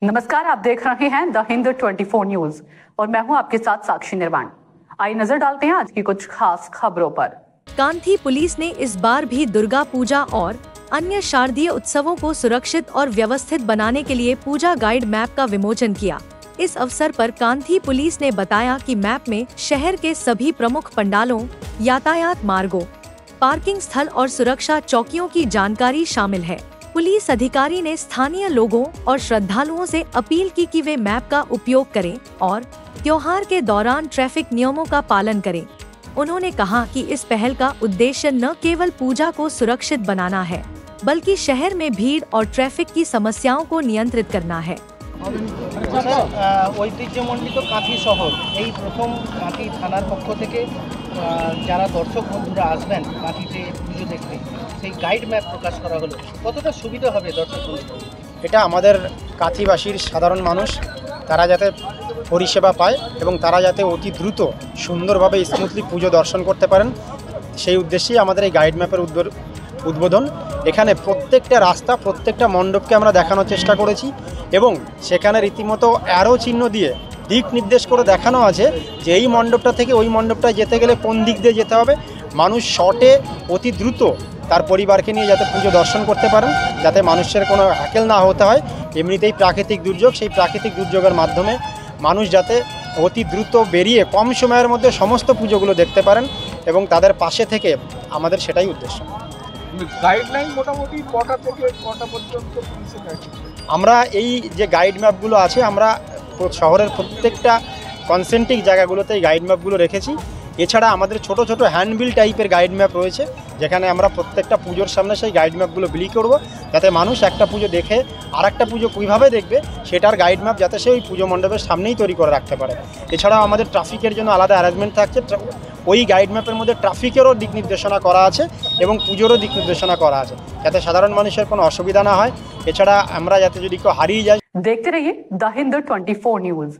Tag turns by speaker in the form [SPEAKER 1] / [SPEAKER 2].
[SPEAKER 1] नमस्कार, आप देख रहे हैं द हिंद 24 न्यूज और मैं हूं आपके साथ साक्षी निर्वाण। आइए नजर डालते हैं आज की कुछ खास खबरों पर।
[SPEAKER 2] कांथी पुलिस ने इस बार भी दुर्गा पूजा और अन्य शारदीय उत्सवों को सुरक्षित और व्यवस्थित बनाने के लिए पूजा गाइड मैप का विमोचन किया। इस अवसर पर कांथी पुलिस ने बताया कि मैप में शहर के सभी प्रमुख पंडालों, यातायात मार्गों, पार्किंग स्थल और सुरक्षा चौकियों की जानकारी शामिल है। पुलिस अधिकारी ने स्थानीय लोगों और श्रद्धालुओं से अपील की कि वे मैप का उपयोग करें और त्योहार के दौरान ट्रैफिक नियमों का पालन करें। उन्होंने कहा कि इस पहल का उद्देश्य न केवल पूजा को सुरक्षित बनाना है, बल्कि शहर में भीड़ और ट्रैफिक की समस्याओं को नियंत्रित करना है।
[SPEAKER 3] ঐতিহ্যমণ্ডিত কাঁথি শহর এই প্রথম কাঁথি থানার পক্ষ থেকে যারা দর্শক বন্ধুরা আসবেন কাঁথিতে পুজো দেখতে সেই গাইড ম্যাপ প্রকাশ করা হলো, কতটা সুবিধা হবে দর্শক বন্ধুদের?
[SPEAKER 4] এটা আমাদের কাঁথিবাসীর সাধারণ মানুষ তারা যাতে পরিষেবা পায় এবং তারা যাতে অতি দ্রুত সুন্দরভাবে স্মুথলি পুজো দর্শন করতে পারেন, সেই উদ্দেশ্যেই আমাদের এই গাইড ম্যাপের উদ্বোধন। এখানে প্রত্যেকটা রাস্তা, প্রত্যেকটা মণ্ডপকে আমরা দেখানোর চেষ্টা করেছি এবং সেখানে রীতিমতো অ্যারো চিহ্ন দিয়ে দিক নির্দেশ করে দেখানো আছে যে এই মণ্ডপটা থেকে ওই মণ্ডপটায় যেতে গেলে কোন দিক দিয়ে যেতে হবে। মানুষ শর্টে অতি দ্রুত তার পরিবারকে নিয়ে যাতে পুজো দর্শন করতে পারেন, যাতে মানুষের কোনো হ্যাকেল না হতে হয়। এমনিতেই প্রাকৃতিক দুর্যোগ, সেই প্রাকৃতিক দুর্যোগের মাধ্যমে মানুষ যাতে অতি দ্রুত বেরিয়ে কম সময়ের মধ্যে সমস্ত পুজোগুলো দেখতে পারেন এবং তাদের পাশে থেকে আমাদের সেটাই উদ্দেশ্য।
[SPEAKER 5] গাইডলাইন মোটামুটি কটা থেকে কটা পর্যন্ত?
[SPEAKER 4] আমরা এই যে গাইড ম্যাপগুলো আছে আমরা শহরের প্রত্যেকটা কনসেন্ট্রিক জায়গাগুলোতে এই গাইড ম্যাপগুলো রেখেছি। এছাড়া আমাদের ছোট ছোট হ্যান্ডবিল টাইপের গাইড ম্যাপ রয়েছে, যেখানে আমরা প্রত্যেকটা পুজোর সামনে সেই গাইড ম্যাপগুলো বিলি করব, যাতে মানুষ একটা পুজো দেখে আর একটা পুজো কীভাবে দেখবে সেটার গাইড ম্যাপ যাতে সে ওই পুজো মণ্ডপের সামনেই তৈরি করে রাখতে পারে। এছাড়াও আমাদের ট্রাফিকের জন্য আলাদা অ্যারেঞ্জমেন্ট থাকছে, ওই গাইড ম্যাপের মধ্যে ট্রাফিকেরও দিক নির্দেশনা করা আছে এবং পুজোরও দিক নির্দেশনা করা আছে, যাতে সাধারণ মানুষের কোনো অসুবিধা না হয়। এছাড়া আমরা যাতে যদি কেউ হারিয়ে যায়।
[SPEAKER 1] देखते रहिए द हिंद 24 न्यूज।